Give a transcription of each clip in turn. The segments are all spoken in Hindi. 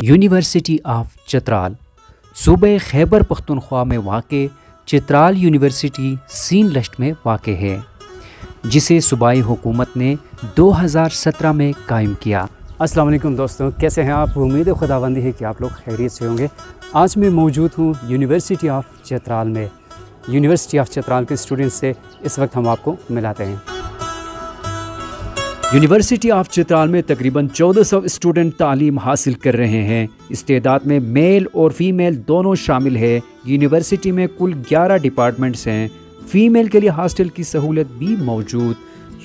यूनिवर्सिटी ऑफ चित्राल सूबे खैबर पख्तूनख्वा में वाक़ चित्राल यूनिवर्सिटी सीन लश्त में वाक़ है, जिसे सूबाई हुकूमत ने 2017 में कायम किया। अस्सलाम वालेकुम दोस्तों, कैसे हैं आप? उम्मीद खुदाबंदी है कि आप लोग खैरियत से होंगे। आज मैं मौजूद हूँ यूनिवर्सिटी ऑफ चित्राल में। यूनिवर्सिटी ऑफ चित्राल के स्टूडेंट्स से इस वक्त हम आपको मिलाते हैं। यूनिवर्सिटी ऑफ चित्राल में तकरीबन 1400 स्टूडेंट तालीम हासिल कर रहे हैं। इस तादाद में मेल और फीमेल दोनों शामिल है। यूनिवर्सिटी में कुल 11 डिपार्टमेंट्स हैं। फ़ीमेल के लिए हॉस्टल की सहूलत भी मौजूद।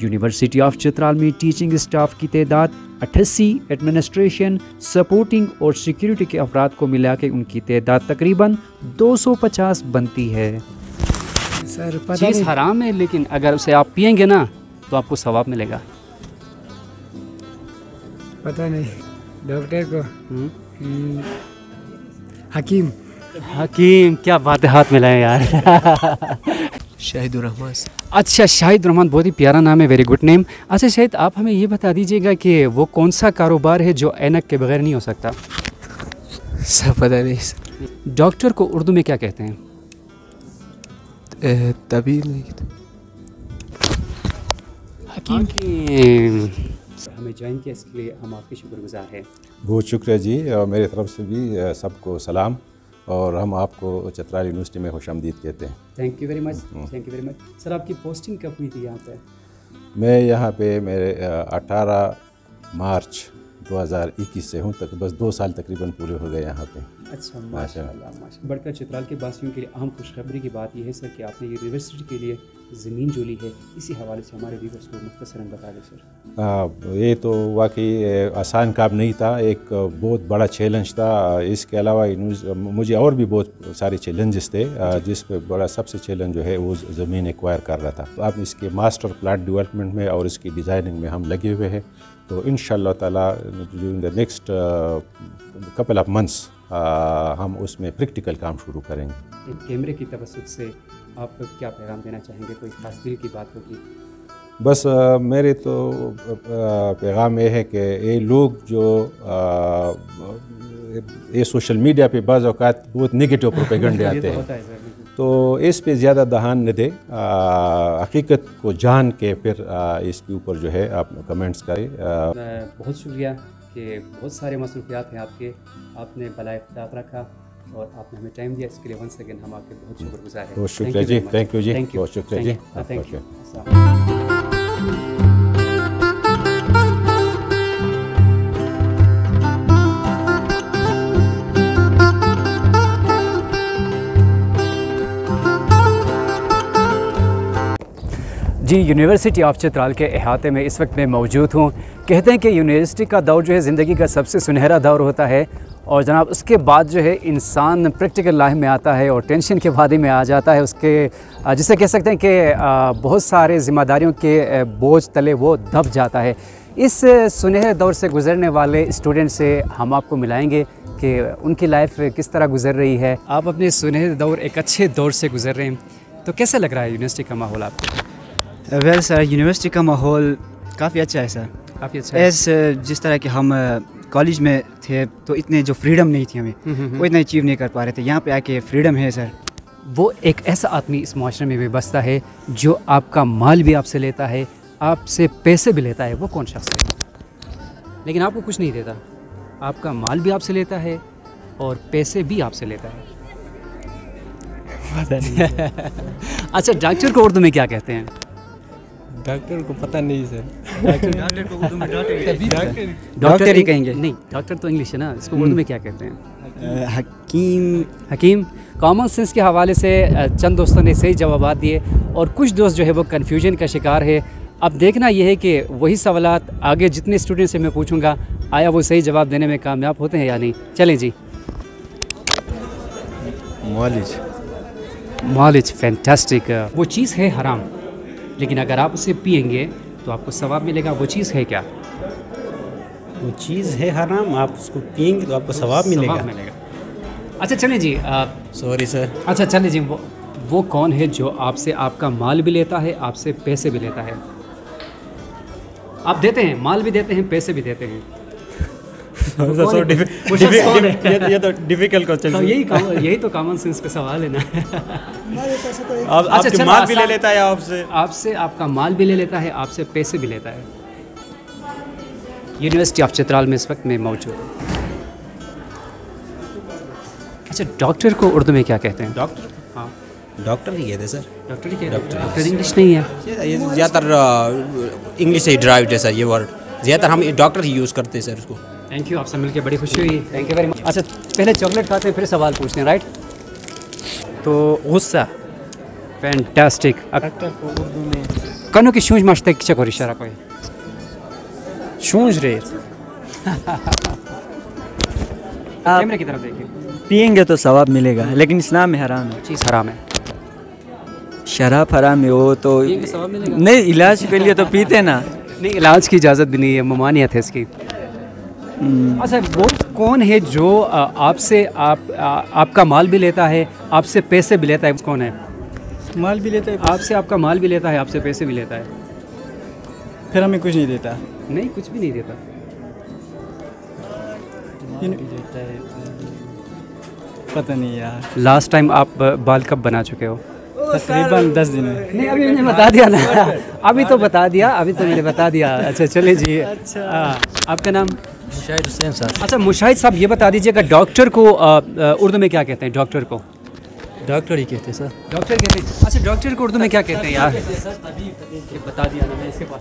यूनिवर्सिटी ऑफ चित्राल में टीचिंग स्टाफ की तादाद 88, एडमिनिस्ट्रेशन, सपोर्टिंग और सिक्योरिटी के अफराद को मिला के उनकी तादाद तकरीबन 250 बनती है। सर चीज़ हराम है, लेकिन अगर उसे आप पिएंगे ना तो आपको सवाब मिलेगा। पता नहीं डॉक्टर को हकीम हकीम, क्या बात है, हाथ मिलाएं यार। शाहिदुर रहमान। अच्छा, शाहिद रहमान, बहुत ही प्यारा नाम है, वेरी गुड नेम। अच्छा शाहिद, आप हमें ये बता दीजिएगा कि वो कौन सा कारोबार है जो ऐनक के बगैर नहीं हो सकता? सब पता नहीं। डॉक्टर को उर्दू में क्या कहते हैं? तभी हकीम। हमें ज्वाइन किया, इसके लिए हम आपके शुक्रगुजार हैं। बहुत शुक्रिया जी, और मेरी तरफ से भी सबको सलाम, और हम आपको चित्राल यूनिवर्सिटी में खुशामदीद कहते हैं। Thank you very much, thank you very much. Sir, आपकी पोस्टिंग कब हुई थी यहाँ पे? मैं यहाँ पे मेरे 18 मार्च 2021 से हूँ, तक बस 2 साल तकरीबन पूरे हो गए यहाँ पे। अच्छा, माशाल्लाह माशाल्लाह। बढ़कर चित्राल के वासियों के लिए अहम खुशखबरी की बात यह है सर कि आपने यूनिवर्सिटी के लिए ज़मीन जो ली है, इसी हवाले से हमारे व्यूअर्स को मुख्तसरन बता दें सर। ये तो वाकई आसान काम नहीं था, एक बहुत बड़ा चैलेंज था। इसके अलावा मुझे और भी बहुत सारे चैलेंजेस थे, जिस पे बड़ा सबसे चैलेंज जो है वो ज़मीन एक्वायर कर रहा था। तो अब इसके मास्टर प्लान डेवलपमेंट में और इसकी डिज़ाइनिंग में हम लगे हुए हैं। तो इंशाअल्लाह ताला during the next couple of months हम उसमें प्रैक्टिकल काम शुरू करेंगे। कैमरे की तवज्जुह से आप क्या पैगाम देना चाहेंगे? कोई खास दिल की बात होगी? बस मेरे तो पैगाम ये है कि ये लोग जो ये सोशल मीडिया पे बाज़ औक़ात बहुत नेगेटिव प्रोपेगेंडे आते हैं, तो इस पे ज़्यादा ध्यान न दें। हकीकत को जान के फिर इसके ऊपर जो है आप कमेंट्स करें। बहुत शुक्रिया कि बहुत सारे मसरूफियात हैं आपके, आपने भला इख्तियार रखा और आपने हमें टाइम दिया, इसके लिए वंस अगेन हम आपके बहुत शुक्रगुजार हैं। बहुत शुक्रिया जी, थैंक यू जी, बहुत शुक्रिया जी, थैंक यू। जी, यूनिवर्सिटी ऑफ चित्राल के अहाते में इस वक्त मैं मौजूद हूँ। कहते हैं कि यूनिवर्सिटी का दौर जो है ज़िंदगी का सबसे सुनहरा दौर होता है, और जनाब उसके बाद जो है इंसान प्रैक्टिकल लाइफ में आता है और टेंशन के वादी में आ जाता है। उसके जिसे कह सकते हैं कि बहुत सारे ज़िम्मेदारियों के बोझ तले वो दब जाता है। इस सुनहरे दौर से गुज़रने वाले स्टूडेंट से हम आपको मिलाएंगे कि उनकी लाइफ किस तरह गुज़र रही है। आप अपने सुनहरे दौर, एक अच्छे दौर से गुज़र रहे हैं, तो कैसा लग रहा है यूनिवर्सिटी का माहौल आपको? वेल सर, यूनिवर्सिटी का माहौल काफ़ी अच्छा है सर। काफ़ी अच्छा है। जिस तरह के हम कॉलेज में थे तो इतने जो फ्रीडम नहीं थी हमें, वो इतना अचीव नहीं कर पा रहे थे। यहाँ पे आके फ्रीडम है सर। वो एक ऐसा आदमी इस माशरे में भी बसता है जो आपका माल भी आपसे लेता है, आपसे पैसे भी लेता है। वो कौन शख्स है? लेकिन आपको कुछ नहीं देता, आपका माल भी आपसे लेता है और पैसे भी आपसे लेता है। पता नहीं। अच्छा, डॉक्टर को उर्दू में क्या कहते हैं? डॉक्टर को पता नहीं सर। डॉक्टर को उर्दू में डॉक्टर ही कहेंगे। नहीं, डॉक्टर तो इंग्लिश है ना, इसको उर्दू में क्या कहते हैं? हकीम। हकीम। कॉमन सेंस के हवाले से चंद दोस्तों ने सही जवाब दिए और कुछ दोस्त जो है वो कन्फ्यूजन का शिकार है। अब देखना यह है कि वही सवालात आगे जितने स्टूडेंट से मैं पूछूंगा, आया वो सही जवाब देने में कामयाब होते हैं या नहीं। चलें जी। मालिज। मालिज, फैंटास्टिक। वो चीज़ है हराम, लेकिन अगर आप उसे पिएंगे तो आपको सवाब मिलेगा। वो चीज़ है क्या? वो चीज़ है हराम, आप उसको पिएंगे तो आपको सवाब मिलेगा। अच्छा चलें जी। Sorry sir. अच्छा चलें जी। वो कौन है जो आपसे आपका माल भी लेता है, आपसे पैसे भी लेता है? आप देते हैं, माल भी देते हैं, पैसे भी देते हैं। ये तो डिफिकल्ट क्वेश्चन तो यही तो कॉमन सेंस का सवाल है ना। आप आपके चलो, माल भी ले आसान- लेता है आपसे। आपसे आपका माल भी ले लेता है, आपसे पैसे भी लेता है। यूनिवर्सिटी ऑफ चित्राल में इस वक्त में मौजूद है। अच्छा, डॉक्टर को उर्दू में क्या कहते हैं? डॉक्टर हाँ, डॉक्टर ही कहते हैं सर। डॉक्टर ही कहते हैं। डॉक्टर इंग्लिश नहीं है। ये ज़्यादातर इंग्लिश से ही ड्राइव्ड है सर ये वर्ड। ज़्यादातर हम डॉक्टर ही यूज़ करते हैं सर उसको। थैंक यू, आपसे मिलकर बड़ी खुशी हुई। Thank you very much. अच्छा, पहले चॉकलेट खाते हैं फिर सवाल पूछते हैं, राइट? तो गुस्सा, फैंटास्टिक। डॉक्टर को उर्दू में कनो की शूज माश्ते किसे को इशारा कोई शूंझ रहे। कैमरे की तरफ देखिए। पिएंगे तो सवाब मिलेगा, लेकिन इस्लाम में हराम है। चीज़ हराम है। शराब हराम है, वो तो पिएंगे तो सवाब मिलेगा। नहीं, इलाज के लिए तो पीते ना। नहीं, इलाज की इजाज़त भी नहीं है, ममानियत है इसकी। अच्छा, वो कौन है जो आपसे आपका माल भी लेता है, आपसे पैसे भी लेता है? कौन है? माल भी लेते हैं, आपसे आपका माल भी लेता है, आपसे पैसे भी लेता है? फिर हमें कुछ नहीं देता। नहीं, कुछ भी नहीं देता। पता नहीं यार, लास्ट टाइम आप बाल कब बना चुके हो? तकरीबन 10 दिन है। नहीं, अभी मैंने बता दिया ना। अभी तो बता दिया, अभी तो मैंने बता दिया। अच्छा, चले जी। अच्छा, आपका नाम? मुशाहिद हुसैन साहब। अच्छा, मुशाहिद साहब, ये बता दीजिएगा डॉक्टर को उर्दू में क्या कहते हैं? डॉक्टर को डॉक्टर ही कहते हैं सर। डॉक्टर कहते हैं। अच्छा, डॉक्टर को उर्दू में क्या कहते हैं यार? ये बता दिया ना, मैं इसके पास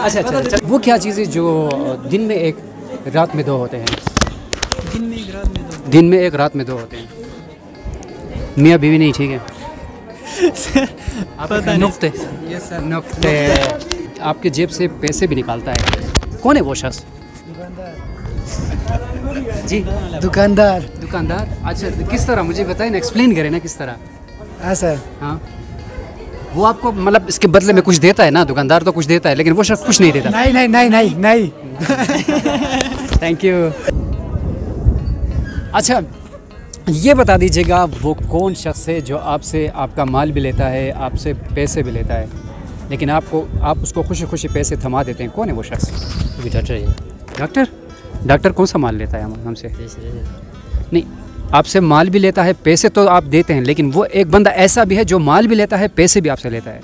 अच्छा अच्छा, वो क्या चीज़ है जो दिन में एक रात में दो होते हैं? दिन में एक रात में दो होते हैं। मियाँ बीवी नहीं, ठीक है। आपके नुक्ते नुक्ते आपके जेब से पैसे भी निकालता है। कौन है वो शख्स? जी, दुकानदार। अच्छा, किस तरह मुझे बताइए ना, एक्सप्लेन करें ना किस तरह। हाँ सर। हाँ, वो आपको मतलब इसके बदले में कुछ देता है ना? दुकानदार तो कुछ देता है, लेकिन वो शख्स कुछ नहीं देता। नहीं नहीं नहीं नहीं नहीं। Thank you. अच्छा, ये बता दीजिएगा वो कौन शख्स है जो आपसे आपका माल भी लेता है, आपसे पैसे भी लेता है, लेकिन आप उसको खुशी खुशी पैसे थमा देते हैं? कौन है वो शख्स? डॉक्टर ही डॉक्टर? डॉक्टर कौन सा माल लेता है हमसे? नहीं, आपसे माल भी लेता है, पैसे तो आप देते हैं, लेकिन वो एक बंदा ऐसा भी है जो माल भी लेता है, पैसे भी आपसे लेता है।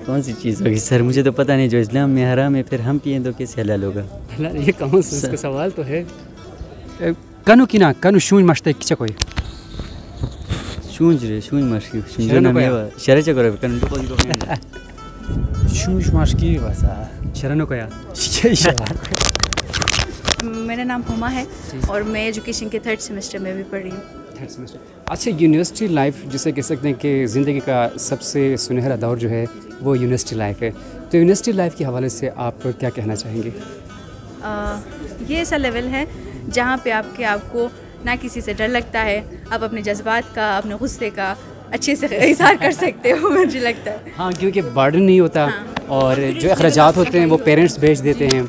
कौन सी चीज़ होगी सर, मुझे तो पता नहीं। जो इस्लाम में हराम है, फिर हम पिए तो कैसे हलाल होगा? ये कौन सा इसका सवाल तो है। कनु की ना कनु शूज मश्ते किसे कोई शूंझ मर्शी शरण को या? शरच करो शूंझ माश्की भाषा शरणों को या? मेरा नाम हुमा है और मैं एजुकेशन के 3rd सेमेस्टर में भी पढ़ रही हूँ। Third semester. अच्छा, यूनिवर्सिटी लाइफ जिसे कह सकते हैं कि ज़िंदगी का सबसे सुनहरा दौर जो है वो यूनिवर्सिटी लाइफ है, तो यूनिवर्सिटी लाइफ के हवाले से आप क्या कहना चाहेंगे? ये ऐसा लेवल है जहाँ पे आपको ना किसी से डर लगता है, आप अपने जज्बात का, अपने गुस्से का अच्छे से इज़हार कर सकते हो, मुझे लगता है। हाँ, क्योंकि बर्डन नहीं होता। हाँ। और जो अखराजात होते हैं वो पेरेंट्स भेज देते हैं।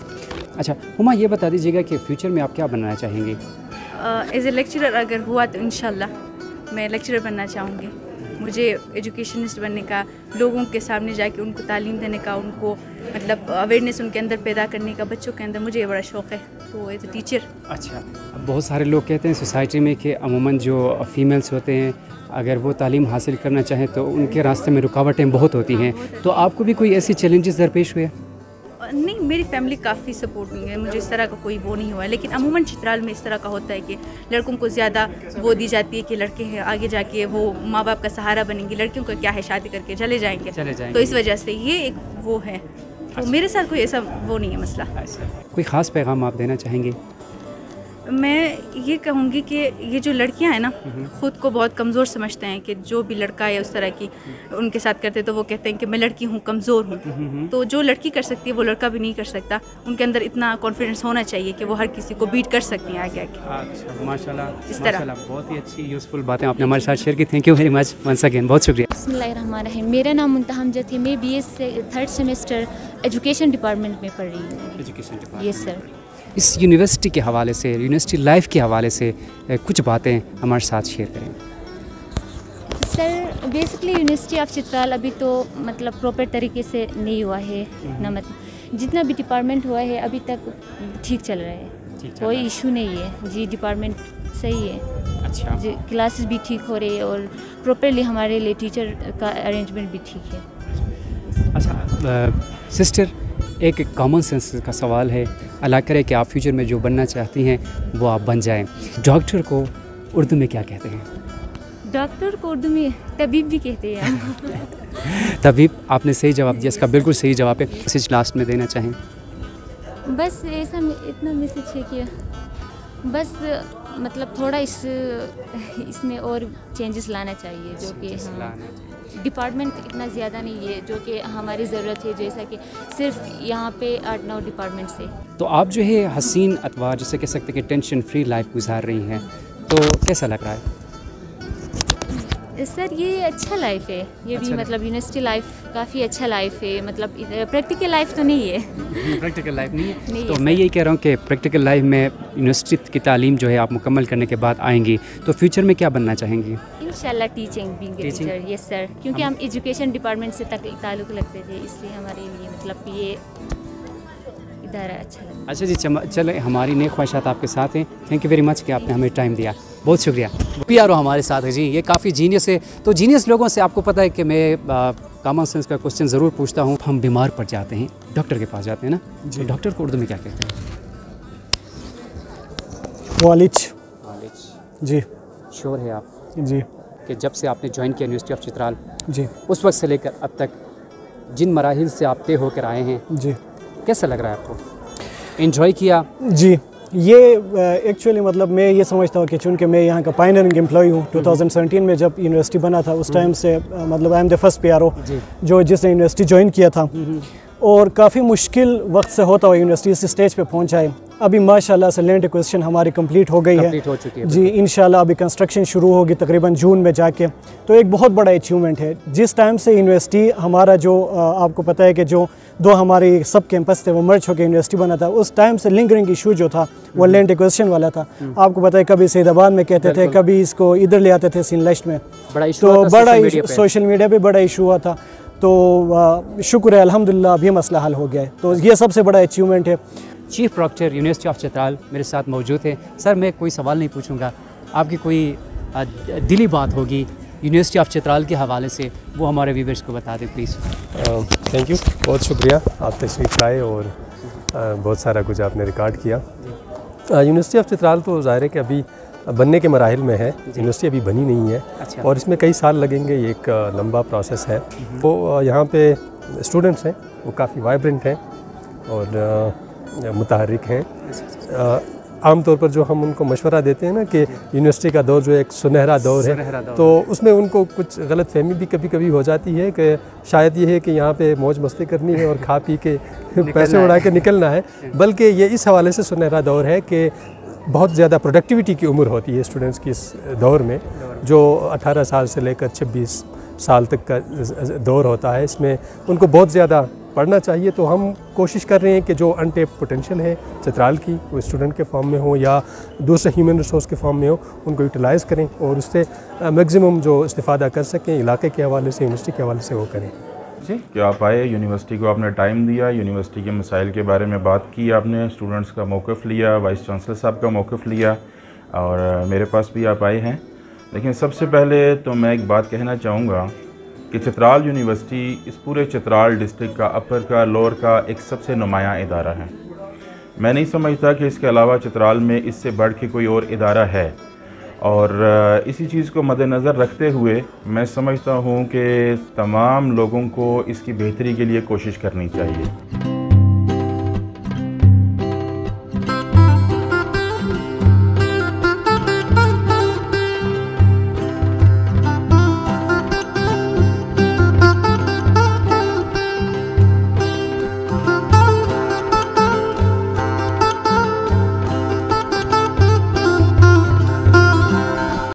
अच्छा, हुमा, ये बता दीजिएगा कि फ्यूचर में आप क्या बनना चाहेंगे? एज ए लेक्चरर अगर हुआ तो इंशाल्लाह मैं लेक्चरर बनना चाहूँगी। मुझे एजुकेशनिस्ट बनने का, लोगों के सामने जाके उनको तालीम देने का, उनको मतलब अवेयरनेस उनके अंदर पैदा करने का, बच्चों के अंदर, मुझे ये बड़ा शौक़ है। तो एज ए टीचर। अच्छा, अब बहुत सारे लोग कहते हैं सोसाइटी में कि अमूमन जो फीमेल्स होते हैं अगर वो तालीम हासिल करना चाहें तो उनके रास्ते में रुकावटें बहुत होती हैं, तो आपको भी कोई ऐसी चैलेंजेस दरपेश हुए? नहीं, मेरी फैमिली काफ़ी सपोर्टिंग है, मुझे इस तरह का कोई वो नहीं हुआ है। लेकिन अमूमन चित्राल में इस तरह का होता है कि लड़कों को ज़्यादा वो दी जाती है कि लड़के हैं आगे जाके वो माँ बाप का सहारा बनेंगे, लड़कियों का क्या है शादी करके चले जाएंगे। तो इस वजह से ये एक वो है। तो मेरे साथ कोई ऐसा वो नहीं है मसला। कोई ख़ास पैगाम आप देना चाहेंगे? मैं ये कहूँगी कि ये जो लड़कियां हैं ना, ख़ुद को बहुत कमज़ोर समझते हैं कि जो भी लड़का है उस तरह की उनके साथ करते तो वो कहते हैं कि मैं लड़की हूँ, कमज़ोर हूँ। तो जो लड़की कर सकती है वो लड़का भी नहीं कर सकता। उनके अंदर इतना कॉन्फिडेंस होना चाहिए कि वो हर किसी को बीट कर सकती हैं आगे आगे। अच्छा, माशाल्लाह, इस तरह। बहुत ही अच्छी यूज़फुल बातें आपने हमारे साथ शेयर की। Thank you very much once again, बहुत शुक्रिया। बिस्मिल्लाहिर्रहमानिर्रहीम। मेरा नाम मुंतहा अमजद है, मैं BS 3rd semester education department में पढ़ रही हूँ। Education department. Yes sir. इस यूनिवर्सिटी के हवाले से, यूनिवर्सिटी लाइफ के हवाले से कुछ बातें हमारे साथ शेयर करें। Sir basically university of Chitral अभी तो मतलब प्रॉपर तरीके से नहीं हुआ है ना, मतलब जितना भी डिपार्टमेंट हुआ है अभी तक ठीक चल रहा है, कोई इशू नहीं है जी, डिपार्टमेंट सही है। अच्छा जी, क्लासेस भी ठीक हो रही है और प्रॉपरली हमारे लिए टीचर का अरेंजमेंट भी ठीक है। अच्छा सिस्टर, एक कॉमन सेंस का सवाल है, अल्लाह करे कि आप फ्यूचर में जो बनना चाहती हैं वो आप बन जाएं। डॉक्टर को उर्दू में क्या कहते हैं? डॉक्टर को उर्दू में तबीब भी कहते हैं हम। तबीब, आपने सही जवाब दिया, इसका बिल्कुल सही जवाब है। मैसेज लास्ट में देना चाहें? बस ऐसा इतना मैसेज है कि बस मतलब थोड़ा इसमें और चेंजेस लाना चाहिए, जो कि हाँ डिपार्टमेंट इतना ज़्यादा नहीं है जो कि हमारी ज़रूरत है, जैसा कि सिर्फ यहाँ पे 8-9 डिपार्टमेंट से। तो आप जो है हसीन अथवा जिसे कह सकते हैं कि टेंशन फ्री लाइफ गुजार रही हैं, तो कैसा लग रहा है? सर ये अच्छा लाइफ है, ये भी मतलब यूनिवर्सिटी लाइफ काफ़ी अच्छा लाइफ है, मतलब प्रैक्टिकल लाइफ तो नहीं है। प्रैक्टिकल लाइफ नहीं है, नहीं तो है मैं यही कह रहा हूँ कि प्रैक्टिकल लाइफ में यूनिवर्सिटी की तालीम जो है आप मुकम्मल करने के बाद आएंगी, तो फ्यूचर में क्या बनना चाहेंगी? इंशाल्लाह teaching being a teacher, yes sir, क्योंकि हम एजुकेशन डिपार्टमेंट से ताल्लुक़ रखते थे, इसलिए हमारे लिए मतलब ये इदारा अच्छा लगा। अच्छा जी, चले हमारी नई ख्वाहिशात आपके साथ हैं। थैंक यू वेरी मच कि आपने हमें टाइम दिया, बहुत शुक्रिया। पीआरओ हमारे साथ है जी, ये काफ़ी जीनियस है। तो जीनियस लोगों से आपको पता है कि मैं कॉमन सेंस का क्वेश्चन ज़रूर पूछता हूँ। हम बीमार पड़ जाते हैं, डॉक्टर के पास जाते हैं ना, तो डॉक्टर को उर्दू में क्या कहते हैं? वालिज जी। श्योर है आप जी कि जब से आपने ज्वाइन किया यूनिवर्सिटी ऑफ चित्राल, जी, उस वक्त से लेकर अब तक जिन मराहिल से आप तय होकर आए हैं, जी, कैसा लग रहा है आपको? एंजॉय किया? जी, ये एक्चुअली मतलब मैं ये समझता हूँ कि चूँकि मैं यहाँ का पायनियरिंग एम्प्लॉय हूँ, 2017 में जब यूनिवर्सिटी बना था उस टाइम से मतलब I am the first PRO जो जिसने यूनिवर्सिटी ज्वाइन किया था, और काफ़ी मुश्किल वक्त से होता हुआ यूनिवर्सिटी इस स्टेज पे पहुँचा है। अभी माशाल्लाह से लैंड एक्विजिशन हमारी कंप्लीट हो गई है, हो चुकी है जी, इंशाल्लाह अभी कंस्ट्रक्शन शुरू होगी तकरीबन जून में जाके, तो एक बहुत बड़ा अचीवमेंट है। जिस टाइम से यूनिवर्सिटी हमारा जो आपको पता है कि जो दो हमारे सब कैंपस थे वो मर्ज होकर यूनिवर्सिटी बना था, उस टाइम से लिंकरिंग इशू जो था वो लैंड एक्विजिशन वाला था। आपको पता है कभी सैदाबाद में कहते थे, कभी इसको इधर ले आते थे सिनलस्ट में, तो बड़ा सोशल मीडिया पे बड़ा इशू हुआ था। तो शुक्र है अल्हम्दुलिल्लाह अभी मसला हल हो गया है, तो ये सबसे बड़ा अचीवमेंट है। Chief proctor university of Chitral मेरे साथ मौजूद है। सर मैं कोई सवाल नहीं पूछूंगा, आपकी कोई दिली बात होगी यूनिवर्सिटी ऑफ चित्राल के हवाले से, वो हमारे व्यूअर्स को बता दें प्लीज़। थैंक यू, बहुत शुक्रिया, आप तशरीफ़ लाए और बहुत सारा कुछ आपने रिकॉर्ड किया। यूनिवर्सिटी ऑफ चित्राल तो ज़ाहिर है कि अभी बनने के मराहिल में है, यूनिवर्सिटी अभी बनी नहीं है। अच्छा। और इसमें कई साल लगेंगे, ये एक लंबा प्रोसेस है। तो यहाँ पे स्टूडेंट्स हैं वो काफ़ी वाइब्रेंट हैं और मुतहर्रिक हैं। आमतौर पर जो हम उनको मशवरा देते हैं ना कि यूनिवर्सिटी का दौर जो एक सुनहरा दौर है, तो उसमें उनको कुछ गलत फहमी भी कभी कभी हो जाती है कि शायद ये है कि यहाँ पे मौज मस्ती करनी है और खा पी के पैसे उड़ा के निकलना है, बल्कि ये इस हवाले से सुनहरा दौर है कि बहुत ज़्यादा प्रोडक्टिविटी की उम्र होती है स्टूडेंट्स की इस दौर में, जो 18 साल से लेकर 26 साल तक का दौर होता है। इसमें उनको बहुत ज़्यादा पढ़ना चाहिए। तो हम कोशिश कर रहे हैं कि जो अनटेप पोटेंशियल है चित्राल की, वो स्टूडेंट के फॉर्म में हो या दूसरे ह्यूमन रिसोर्स के फॉर्म में हो, उनको यूटिलाइज़ करें और उससे मैक्सिमम जो इस्तिफ़ादा कर सकें इलाके के हवाले से, यूनिवर्सिटी के हवाले से वो करें। कि आप आए, यूनिवर्सिटी को आपने टाइम दिया, यूनिवर्सिटी के मसाइल के बारे में बात की आपने, स्टूडेंट्स का मौक़िफ़ लिया, वाइस चांसलर साहब का मौक़िफ़ लिया और मेरे पास भी आप आए हैं। लेकिन सबसे पहले तो मैं एक बात कहना चाहूँगा कि चित्राल यूनिवर्सिटी इस पूरे चित्राल डिस्ट्रिक्ट का, अपर का, लोअर का एक सबसे नुमायाँ इदारा है। मैं नहीं समझता कि इसके अलावा चित्राल में इससे बढ़ के कोई और इदारा है, और इसी चीज़ को मद्देनज़र रखते हुए मैं समझता हूँ कि तमाम लोगों को इसकी बेहतरी के लिए कोशिश करनी चाहिए।